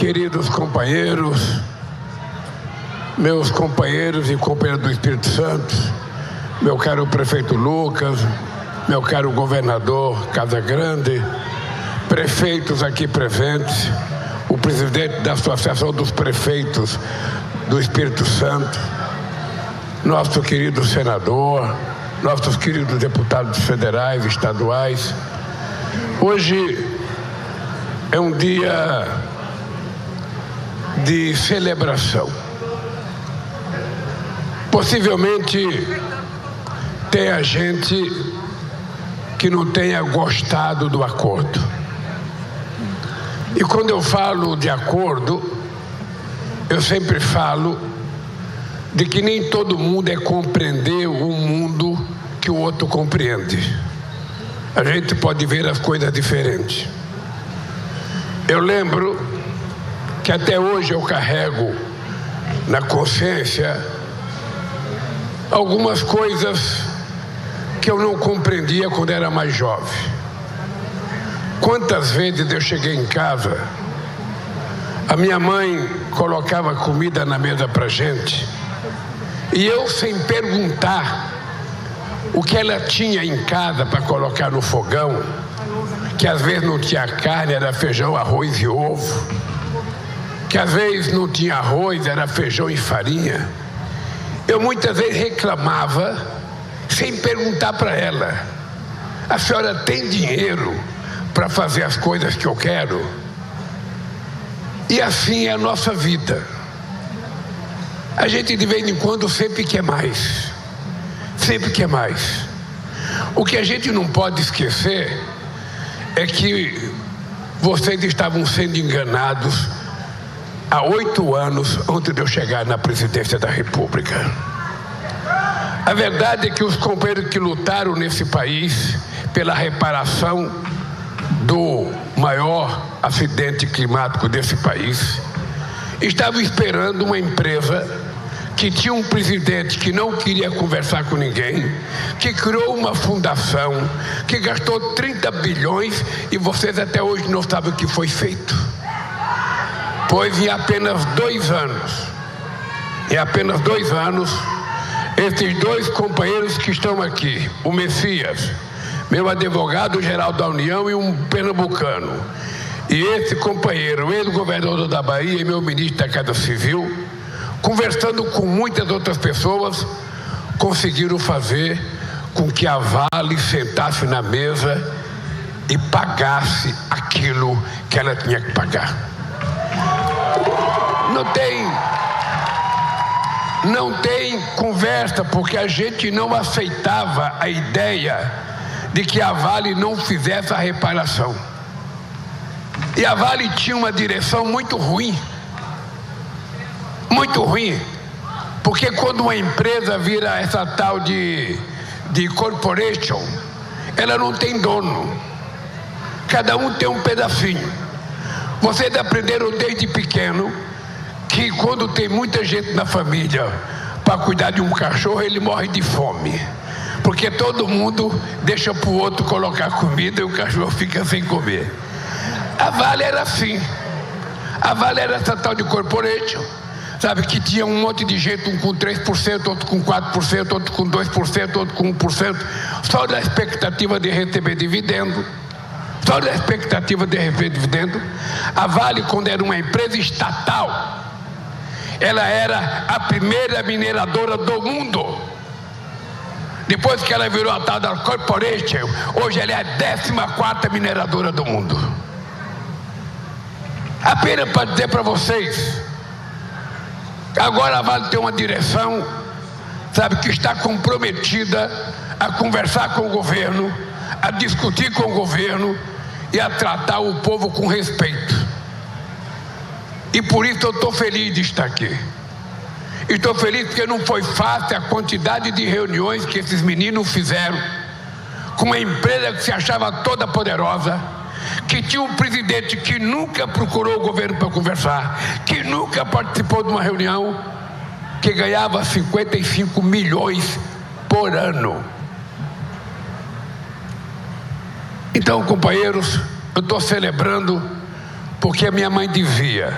queridos companheiros, meus companheiros e companheiras do Espírito Santo, meu caro prefeito Lucas, meu caro governador Casagrande, prefeitos aqui presentes, o presidente da Associação dos Prefeitos do Espírito Santo, nosso querido senador, nossos queridos deputados federais, estaduais. Hoje é um dia de celebração. Possivelmente tenha gente que não tenha gostado do acordo. E quando eu falo de acordo, eu sempre falo de que nem todo mundo é compreender o mundo que o outro compreende. A gente pode ver as coisas diferentes. Eu lembro que até hoje eu carrego na consciência algumas coisas que eu não compreendia quando era mais jovem. Quantas vezes eu cheguei em casa, a minha mãe colocava comida na mesa pra gente, e eu, sem perguntar o que ela tinha em casa para colocar no fogão, que às vezes não tinha carne, era feijão, arroz e ovo, que às vezes não tinha arroz, era feijão e farinha, eu muitas vezes reclamava sem perguntar para ela: a senhora tem dinheiro para fazer as coisas que eu quero? E assim é a nossa vida. A gente de vez em quando sempre quer mais. Sempre quer mais. O que a gente não pode esquecer é que vocês estavam sendo enganados há 8 anos antes de eu chegar na presidência da República. A verdade é que os companheiros que lutaram nesse país pela reparação do maior acidente climático desse país estavam esperando uma empresa que tinha um presidente que não queria conversar com ninguém, que criou uma fundação, que gastou 30 bilhões e vocês até hoje não sabem o que foi feito. Pois em apenas 2 anos, esses 2 companheiros que estão aqui, o Messias, meu advogado-geral da União e um pernambucano, e esse companheiro, ex-governador da Bahia e meu ministro da Casa Civil, conversando com muitas outras pessoas, conseguiram fazer com que a Vale sentasse na mesa e pagasse aquilo que ela tinha que pagar. Não tem conversa, porque a gente não aceitava a ideia de que a Vale não fizesse a reparação. E a Vale tinha uma direção muito ruim, porque quando uma empresa vira essa tal de corporation, ela não tem dono, cada um tem um pedacinho. Vocês aprenderam desde pequeno que quando tem muita gente na família para cuidar de um cachorro, ele morre de fome, porque todo mundo deixa para o outro colocar comida e o cachorro fica sem comer. A Vale era assim. A Vale era essa tal de corporation, sabe, que tinha um monte de gente, um com 3%, outro com 4%, outro com 2%, outro com 1%, só da expectativa de receber dividendo. A Vale, quando era uma empresa estatal, ela era a primeira mineradora do mundo. Depois que ela virou a tal da corporation, hoje ela é a 14ª mineradora do mundo. Apenas para dizer para vocês, agora a Vale tem uma direção, sabe, que está comprometida a conversar com o governo, a discutir com o governo e a tratar o povo com respeito. E por isso eu estou feliz de estar aqui. Estou feliz porque não foi fácil a quantidade de reuniões que esses meninos fizeram com uma empresa que se achava toda poderosa, que tinha um presidente que nunca procurou o governo para conversar, que nunca participou de uma reunião, que ganhava 55 milhões por ano. Então, companheiros, eu estou celebrando Porque a minha mãe dizia: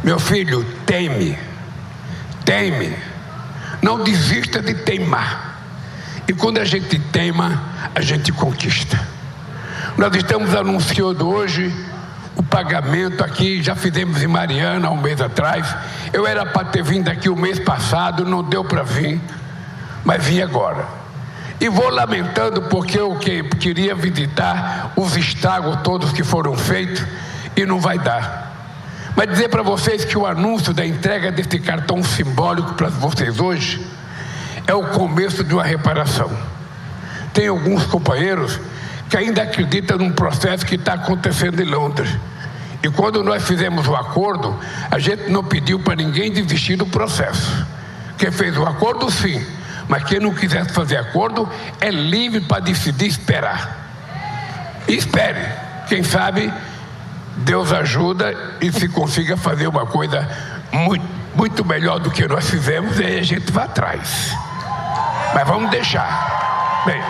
meu filho, teme, não desista de teimar. E quando a gente teima, a gente conquista. Nós estamos anunciando hoje o pagamento aqui, já fizemos em Mariana há um mês atrás. Eu era para ter vindo aqui o mês passado, não deu para vir, mas vim agora. E vou lamentando porque eu queria visitar os estragos todos que foram feitos e não vai dar. Mas dizer para vocês que o anúncio da entrega desse cartão simbólico para vocês hoje é o começo de uma reparação. Tem alguns companheiros que ainda acreditam num processo que está acontecendo em Londres. E quando nós fizemos o acordo, a gente não pediu para ninguém desistir do processo. Quem fez o acordo, sim. Mas quem não quisesse fazer acordo é livre para decidir esperar. E espere. Quem sabe Deus ajuda e se consiga fazer uma coisa muito melhor do que nós fizemos, e aí a gente vai atrás. Mas vamos deixar. Bem,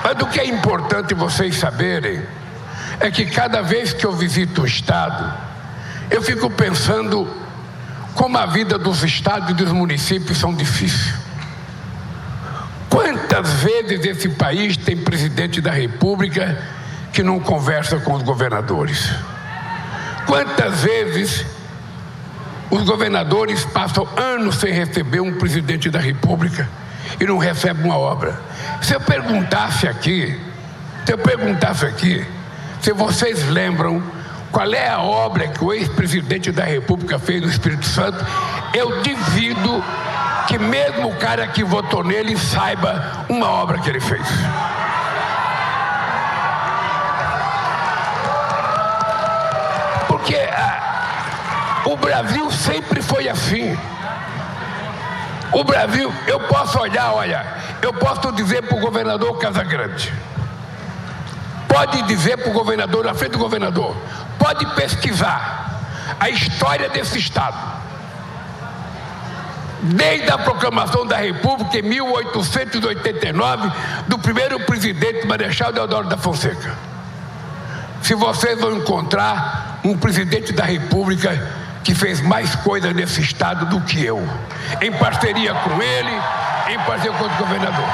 mas o que é importante vocês saberem é que cada vez que eu visito o Estado, eu fico pensando como a vida dos estados e dos municípios são difíceis. Quantas vezes esse país tem presidente da República que não conversa com os governadores? Quantas vezes os governadores passam anos sem receber um presidente da República e não recebem uma obra? Se eu perguntasse aqui, se vocês lembram qual é a obra que o ex-presidente da República fez no Espírito Santo, eu duvido que mesmo o cara que votou nele saiba uma obra que ele fez. Porque o Brasil sempre foi assim. O Brasil, eu posso eu posso dizer para o governador Casagrande, pode dizer para o governador, na frente do governador, pode pesquisar a história desse estado. Desde a proclamação da República em 1889, do primeiro presidente Marechal Deodoro da Fonseca. Se vocês vão encontrar um presidente da República que fez mais coisa nesse estado do que eu, em parceria com ele, em parceria com o governador.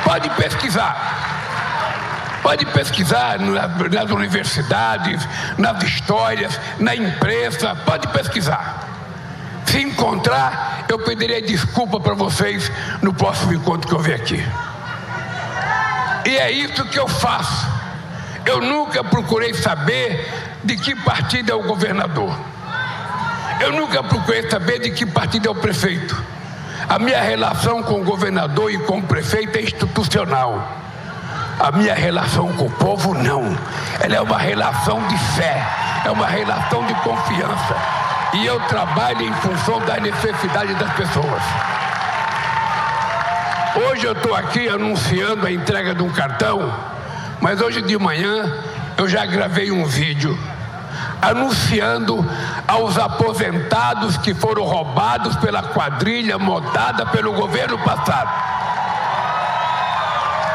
Pode pesquisar nas universidades, nas histórias, na imprensa, pode pesquisar. Se encontrar, eu pedirei desculpa para vocês no próximo encontro que eu vier aqui. E é isso que eu faço. Eu nunca procurei saber de que partido é o governador. Eu nunca procurei saber de que partido é o prefeito. A minha relação com o governador e com o prefeito é institucional. A minha relação com o povo, não. Ela é uma relação de fé, é uma relação de confiança. E eu trabalho em função da necessidade das pessoas. Hoje eu estou aqui anunciando a entrega de um cartão, mas hoje de manhã eu já gravei um vídeo anunciando aos aposentados que foram roubados pela quadrilha montada pelo governo passado.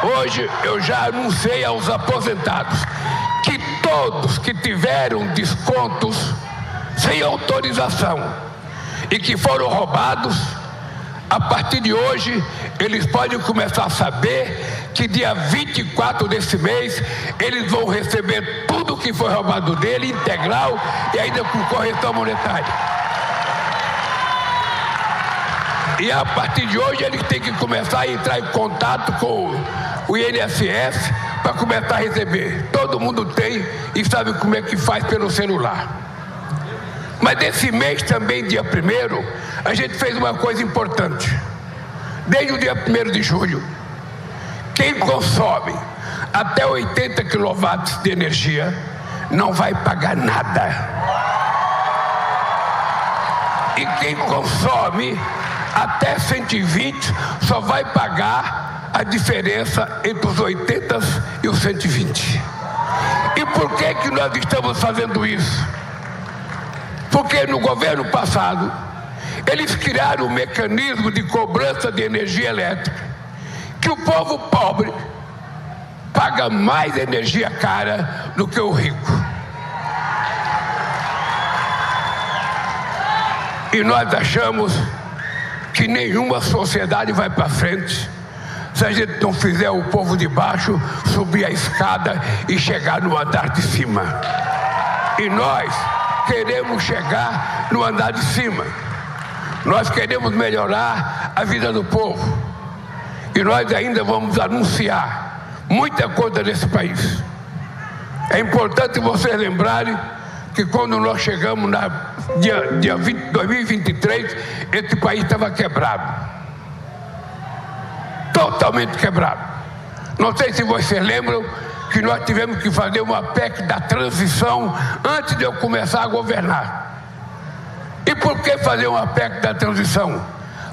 Hoje eu já anunciei aos aposentados que todos que tiveram descontos sem autorização e que foram roubados, a partir de hoje eles podem começar a saber que dia 24 desse mês eles vão receber tudo que foi roubado dele integral e ainda com correção monetária. E a partir de hoje eles têm que começar a entrar em contato com o INSS para começar a receber. Todo mundo tem e sabe como é que faz pelo celular. Mas nesse mês também, dia 1º, a gente fez uma coisa importante. Desde o dia 1º de julho, quem consome até 80 kW de energia não vai pagar nada. E quem consome até 120 só vai pagar a diferença entre os 80 e os 120. E por que nós estamos fazendo isso? Porque no governo passado, eles criaram um mecanismo de cobrança de energia elétrica, que o povo pobre paga mais energia cara do que o rico. E nós achamos que nenhuma sociedade vai para frente se a gente não fizer o povo de baixo subir a escada e chegar no andar de cima. E nós queremos chegar no andar de cima. Nós queremos melhorar a vida do povo. E nós ainda vamos anunciar muita coisa nesse país. É importante vocês lembrarem que quando nós chegamos dia 2023, esse país estava quebrado. Totalmente quebrado. Não sei se vocês lembram que nós tivemos que fazer uma PEC da transição antes de eu começar a governar. E por que fazer uma PEC da transição?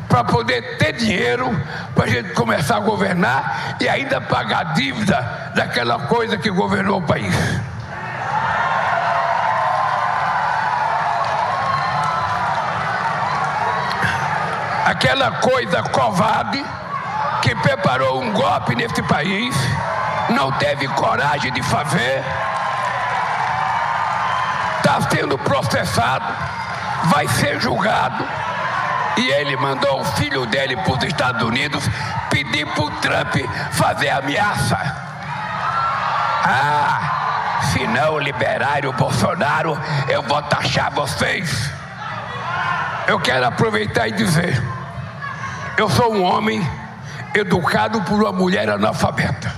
Para poder ter dinheiro para a gente começar a governar e ainda pagar a dívida daquela coisa que governou o país. Aquela coisa covarde que preparou um golpe nesse país, não teve coragem de fazer, está sendo processado, vai ser julgado, e ele mandou o filho dele para os Estados Unidos pedir para o Trump fazer ameaça. Se não liberarem o Bolsonaro, eu vou taxar vocês. Eu quero aproveitar e dizer, eu sou um homem educado por uma mulher analfabeta.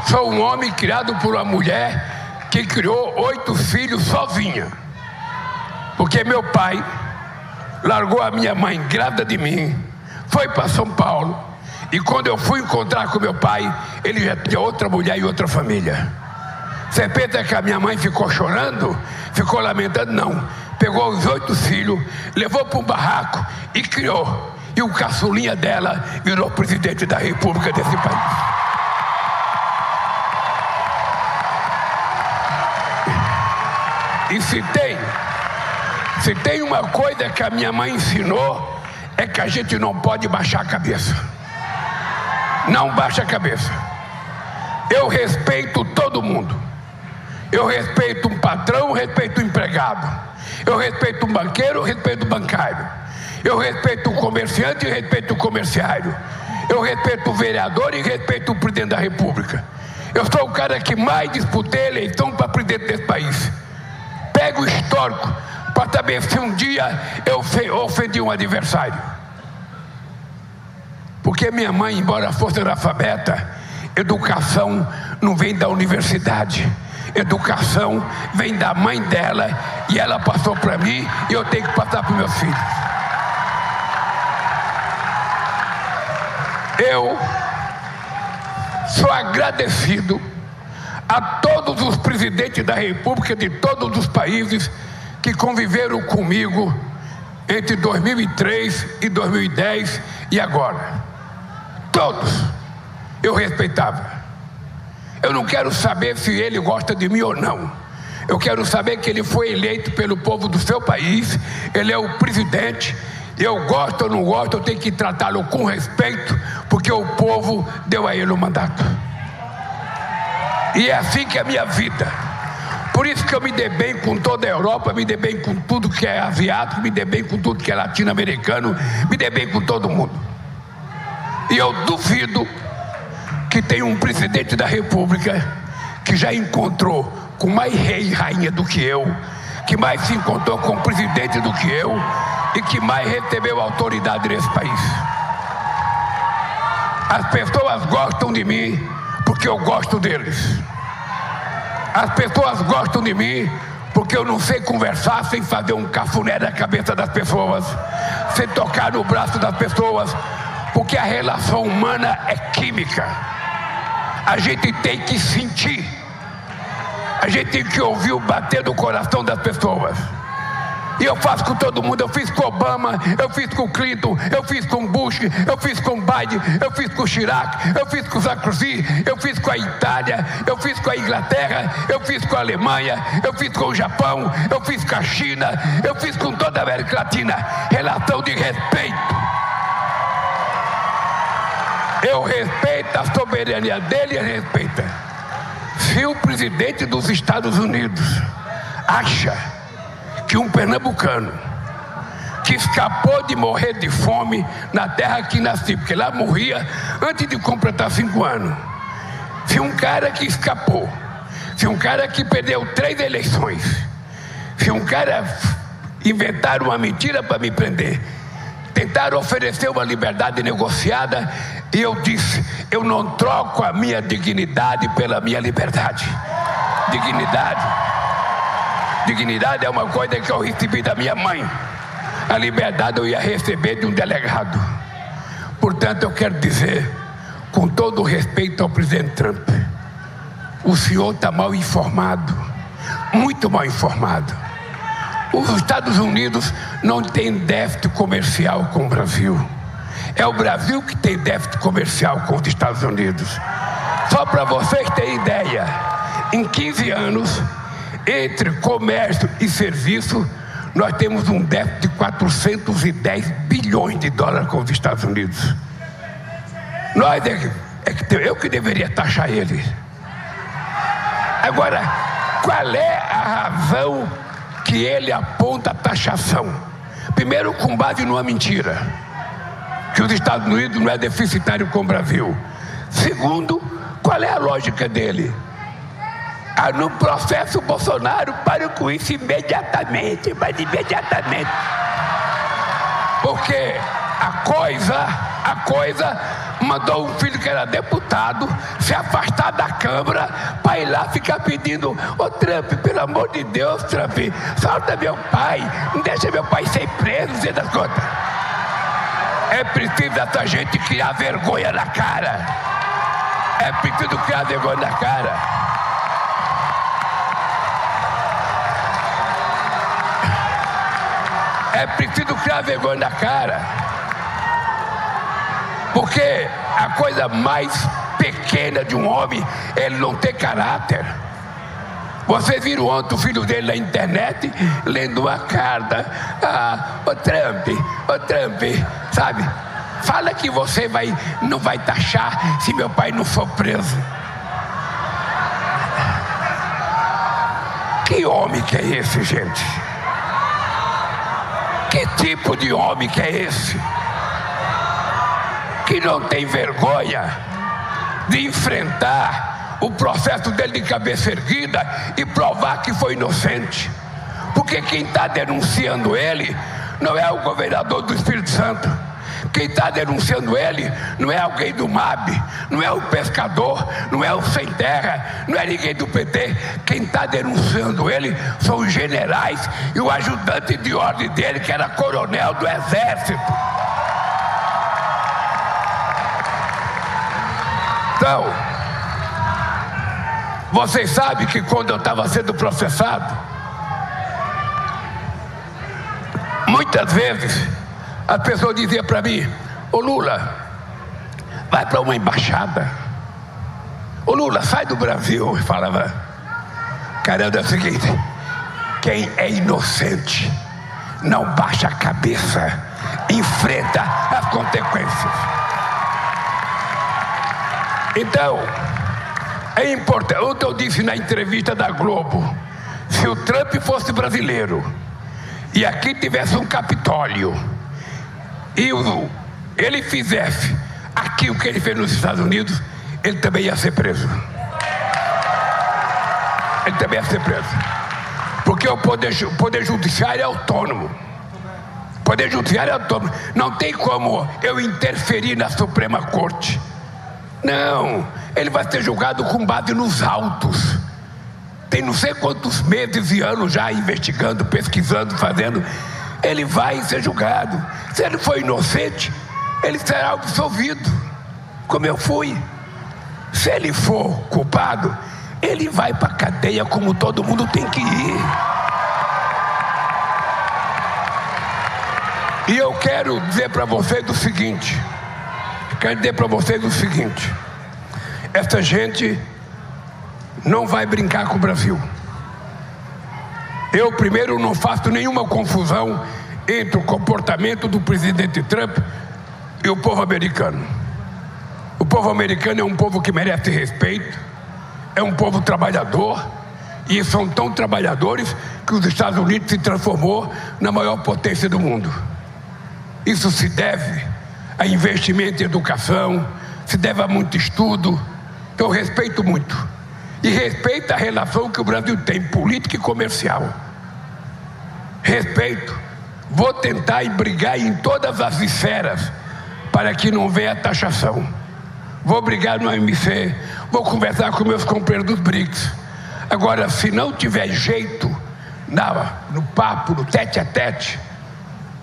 Sou um homem criado por uma mulher que criou 8 filhos sozinha. Porque meu pai largou a minha mãe grávida de mim, foi para São Paulo, e quando eu fui encontrar com meu pai, ele já tinha outra mulher e outra família. Você pensa que a minha mãe ficou chorando, ficou lamentando? Não. Pegou os 8 filhos, levou para um barraco e criou. E o caçulinha dela virou presidente da República desse país. E se tem uma coisa que a minha mãe ensinou, é que a gente não pode baixar a cabeça. Não baixa a cabeça. Eu respeito todo mundo. Eu respeito um patrão, respeito um empregado. Eu respeito um banqueiro, eu respeito um bancário. Eu respeito um comerciante e respeito um comerciário. Eu respeito o vereador e respeito o presidente da República. Eu sou o cara que mais disputei a eleição para presidente desse país. Pega o histórico para saber se um dia eu ofendi um adversário. Porque minha mãe, embora fosse analfabeta, educação não vem da universidade. Educação vem da mãe dela e ela passou para mim e eu tenho que passar para os meus filhos. Eu sou agradecido a todos os presidentes da República de todos os países que conviveram comigo entre 2003 e 2010 e agora. Todos eu respeitava. Eu não quero saber se ele gosta de mim ou não. Eu quero saber que ele foi eleito pelo povo do seu país, ele é o presidente. Eu gosto ou não gosto, eu tenho que tratá-lo com respeito, porque o povo deu a ele o mandato. E é assim que é a minha vida. Por isso que eu me dei bem com toda a Europa, me dei bem com tudo que é asiático, me dei bem com tudo que é latino-americano, me dei bem com todo mundo. E eu duvido que tem um presidente da República que já encontrou com mais rei e rainha do que eu, que mais se encontrou com presidente do que eu e que mais recebeu autoridade nesse país. As pessoas gostam de mim porque eu gosto deles. As pessoas gostam de mim porque eu não sei conversar sem fazer um cafuné na cabeça das pessoas, sem tocar no braço das pessoas, porque a relação humana é química. A gente tem que sentir, a gente tem que ouvir o bater do coração das pessoas. E eu faço com todo mundo. Eu fiz com Obama, eu fiz com Clinton, eu fiz com Bush, eu fiz com Biden, eu fiz com Chirac, eu fiz com Sarkozy, eu fiz com a Itália, eu fiz com a Inglaterra, eu fiz com a Alemanha, eu fiz com o Japão, eu fiz com a China, eu fiz com toda a América Latina. Relação de respeito. Eu respeito a soberania dele e ele respeita. Se o presidente dos Estados Unidos acha que um pernambucano que escapou de morrer de fome na terra que nasci, porque lá morria antes de completar 5 anos, se um cara que escapou, se um cara que perdeu 3 eleições, se um cara inventaram uma mentira para me prender, tentaram oferecer uma liberdade negociada, e eu disse: eu não troco a minha dignidade pela minha liberdade. Dignidade é uma coisa que eu recebi da minha mãe. A liberdade eu ia receber de um delegado. Portanto, eu quero dizer, com todo o respeito ao presidente Trump, o senhor está mal informado, muito mal informado. Os Estados Unidos não têm déficit comercial com o Brasil. É o Brasil que tem déficit comercial com os Estados Unidos. Só para vocês terem ideia, em 15 anos, entre comércio e serviço, nós temos um déficit de 410 bilhões de dólares com os Estados Unidos. Eu que deveria taxar eles. Agora, qual é a razão que ele aponta a taxação? Primeiro, com base numa mentira, que os Estados Unidos não é deficitário com o Brasil. Segundo, qual é a lógica dele? No processo Bolsonaro, para com isso imediatamente, mas imediatamente. Porque a coisa mandou um filho que era deputado se afastar da Câmara para ir lá ficar pedindo: ô Trump, pelo amor de Deus, Trump, solta meu pai, não deixa meu pai ser preso, não sei das contas. É preciso essa gente criar vergonha na cara. É preciso criar vergonha na cara. É preciso criar vergonha na cara. Porque a coisa mais pequena de um homem é ele não ter caráter. Vocês viram ontem o filho dele na internet lendo uma carta: ô Trump, sabe? Fala que você não vai taxar se meu pai não for preso. Que homem que é esse, gente? Que tipo de homem que é esse? Que não tem vergonha de enfrentar o processo dele de cabeça erguida e provar que foi inocente. Porque quem está denunciando ele não é o governador do Espírito Santo. Quem está denunciando ele não é alguém do MAB, não é o pescador, não é o sem terra, não é ninguém do PT. Quem está denunciando ele são os generais e o ajudante de ordem dele, que era coronel do Exército. Então, vocês sabem que quando eu estava sendo processado, muitas vezes as pessoas diziam para mim: ô Lula, vai para uma embaixada. Ô Lula, sai do Brasil. Eu falava: caramba, é o seguinte, quem é inocente não baixa a cabeça, enfrenta as consequências. Então, é importante. Ontem eu disse na entrevista da Globo: se o Trump fosse brasileiro e aqui tivesse um Capitólio e ele fizesse aqui o que ele fez nos Estados Unidos, ele também ia ser preso. Ele também ia ser preso. Porque o poder judiciário é autônomo. O poder judiciário é autônomo. Não tem como eu interferir na Suprema Corte. Não, ele vai ser julgado com base nos autos. Tem não sei quantos meses e anos já investigando, pesquisando, fazendo. Ele vai ser julgado. Se ele for inocente, ele será absolvido, como eu fui. Se ele for culpado, ele vai para a cadeia como todo mundo tem que ir. E eu quero dizer para vocês o seguinte: essa gente não vai brincar com o Brasil. Eu, primeiro, não faço nenhuma confusão entre o comportamento do presidente Trump e o povo americano. O povo americano é um povo que merece respeito, é um povo trabalhador, e são tão trabalhadores que os Estados Unidos se transformou na maior potência do mundo. Isso se deve a investimento em educação, se deve a muito estudo. Eu respeito muito. E respeito a relação que o Brasil tem, política e comercial. Respeito. Vou tentar e brigar em todas as esferas para que não venha taxação. Vou brigar no OMC, vou conversar com meus companheiros dos BRICS. Agora, se não tiver jeito no papo, no tete-a-tete,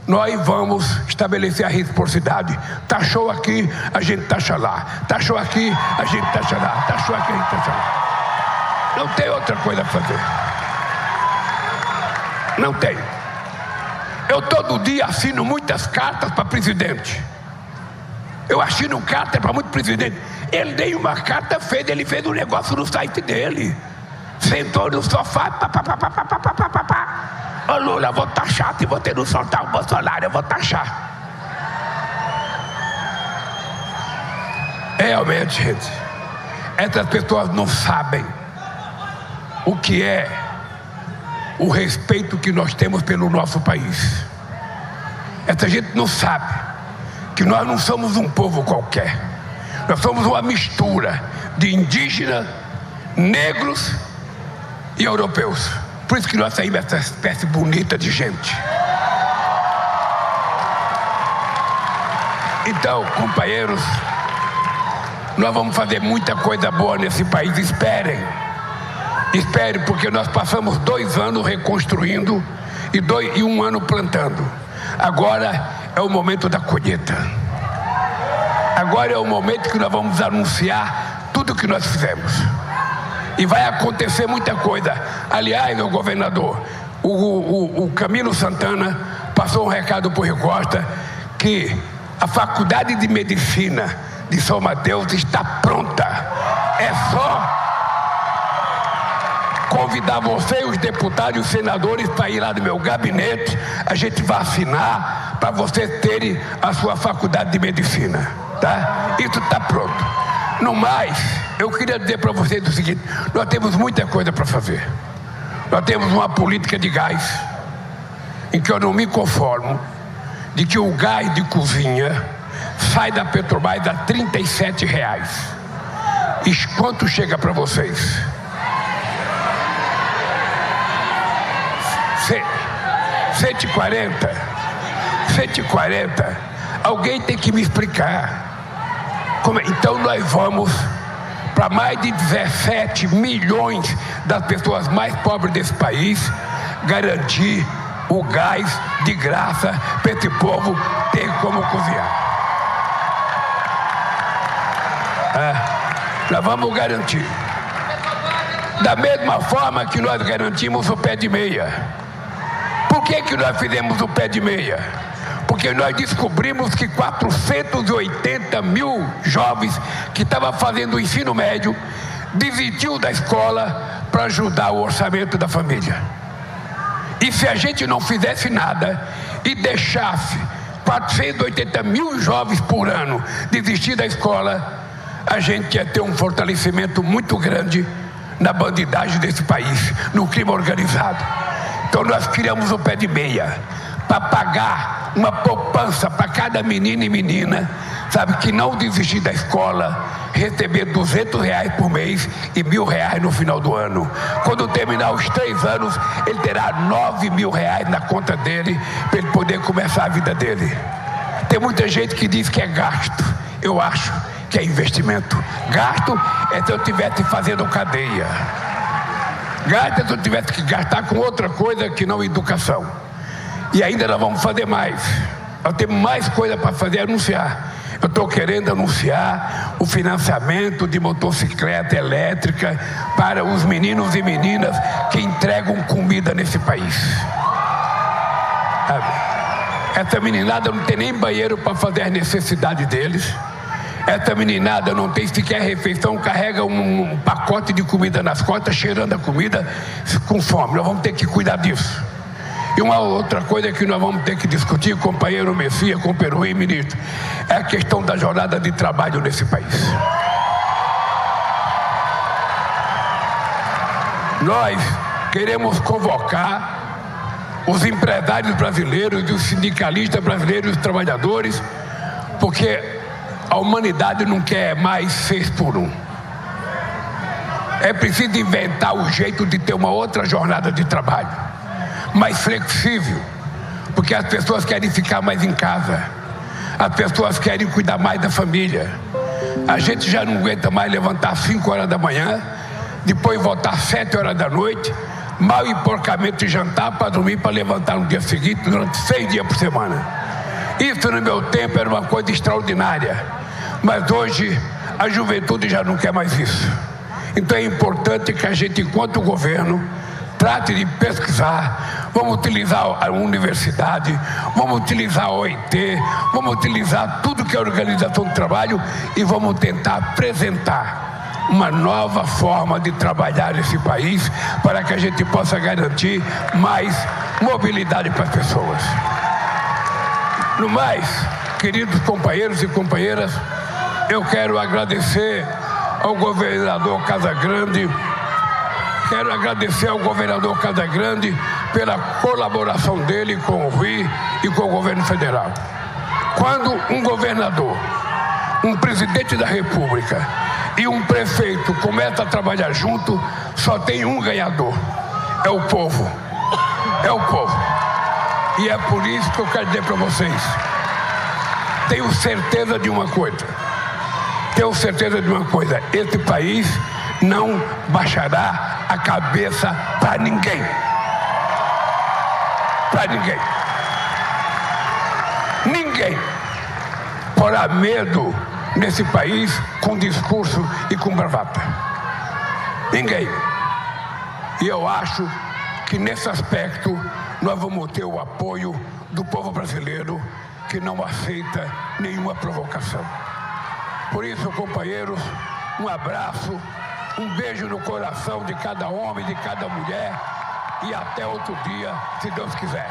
nós vamos estabelecer a reciprocidade. Taxou aqui, a gente taxa lá. Taxou aqui, a gente taxa lá. Taxou aqui, a gente taxa lá. Não tem outra coisa a fazer. Não tem. Eu todo dia assino muitas cartas para presidente. Eu assino carta para muito presidente. Ele deu uma carta, ele fez um negócio no site dele. Sentou no sofá, Ô Lula, vou taxar, se você não soltar o Bolsonaro, eu vou taxar. Realmente, gente, essas pessoas não sabem o que é o respeito que nós temos pelo nosso país. Essa gente não sabe que nós não somos um povo qualquer. Nós somos uma mistura de indígenas, negros e europeus. Por isso que nós saímos essa espécie bonita de gente. Então, companheiros, nós vamos fazer muita coisa boa nesse país. Esperem. Esperem, porque nós passamos 2 anos reconstruindo e 1 ano plantando. Agora é o momento da colheita. Agora é o momento que nós vamos anunciar tudo o que nós fizemos. E vai acontecer muita coisa. Aliás, o governador, o Camilo Santana, passou um recado para o Rui Costa que a Faculdade de Medicina de São Mateus está pronta. É só convidar você e os deputados e os senadores para ir lá no meu gabinete. A gente vai assinar para vocês terem a sua Faculdade de Medicina, tá? Isso está pronto. No mais, eu queria dizer para vocês o seguinte: nós temos muita coisa para fazer. Nós temos uma política de gás, em que eu não me conformo de que o gás de cozinha sai da Petrobras a R$37. E quanto chega para vocês? 140? 140? Alguém tem que me explicar. Então nós vamos para mais de 17 milhões das pessoas mais pobres desse país garantir o gás de graça para esse povo ter como cozinhar. Nós vamos garantir. Da mesma forma que nós garantimos o pé de meia. Por que nós fizemos o pé de meia? Porque nós descobrimos que 480 mil jovens que estavam fazendo o ensino médio desistiu da escola para ajudar o orçamento da família. E se a gente não fizesse nada e deixasse 480 mil jovens por ano desistir da escola, a gente ia ter um fortalecimento muito grande na bandidagem desse país, no crime organizado. Então nós criamos o pé de meia para pagar uma poupança para cada menino e menina, sabe, que não desistir da escola, receber R$200 por mês e R$1.000 no final do ano. Quando terminar os 3 anos, ele terá R$9.000 na conta dele para ele poder começar a vida dele. Tem muita gente que diz que é gasto. Eu acho que é investimento. Gasto é se eu estivesse fazendo cadeia. Gasto é se eu tivesse que gastar com outra coisa que não educação. E ainda nós vamos fazer mais. Nós temos mais coisa para fazer, anunciar. Eu estou querendo anunciar o financiamento de motocicleta elétrica para os meninos e meninas que entregam comida nesse país. Essa meninada não tem nem banheiro para fazer as necessidades deles. Essa meninada não tem sequer refeição, carrega um pacote de comida nas costas, cheirando a comida com fome. Nós vamos ter que cuidar disso. E uma outra coisa que nós vamos ter que discutir, companheiro Messias, com Peruí, ministro, é a questão da jornada de trabalho nesse país. Nós queremos convocar os empresários brasileiros, os sindicalistas brasileiros, os trabalhadores, porque a humanidade não quer mais 6x1. É preciso inventar o jeito de ter uma outra jornada de trabalho, mais flexível, porque as pessoas querem ficar mais em casa, as pessoas querem cuidar mais da família. A gente já não aguenta mais levantar às 5 horas da manhã, depois voltar às 7 horas da noite, mal e porcamente jantar para dormir, para levantar no dia seguinte, durante 6 dias por semana. Isso no meu tempo era uma coisa extraordinária, mas hoje a juventude já não quer mais isso. Então é importante que a gente, enquanto governo, trate de pesquisar. Vamos utilizar a universidade, vamos utilizar a OIT, vamos utilizar tudo que é organização de trabalho e vamos tentar apresentar uma nova forma de trabalhar nesse país para que a gente possa garantir mais mobilidade para as pessoas. No mais, queridos companheiros e companheiras, eu quero agradecer ao governador Casagrande, pela colaboração dele com o Rui e com o governo federal. Quando um governador, um presidente da República e um prefeito começam a trabalhar junto, só tem um ganhador: é o povo. É o povo. E é por isso que eu quero dizer para vocês: tenho certeza de uma coisa. Esse país não baixará a cabeça para ninguém. Para ninguém. Ninguém porá medo nesse país com discurso e com bravata. Ninguém. E eu acho que nesse aspecto nós vamos ter o apoio do povo brasileiro, que não aceita nenhuma provocação. Por isso, companheiros, um abraço, um beijo no coração de cada homem, de cada mulher, e até outro dia, se Deus quiser.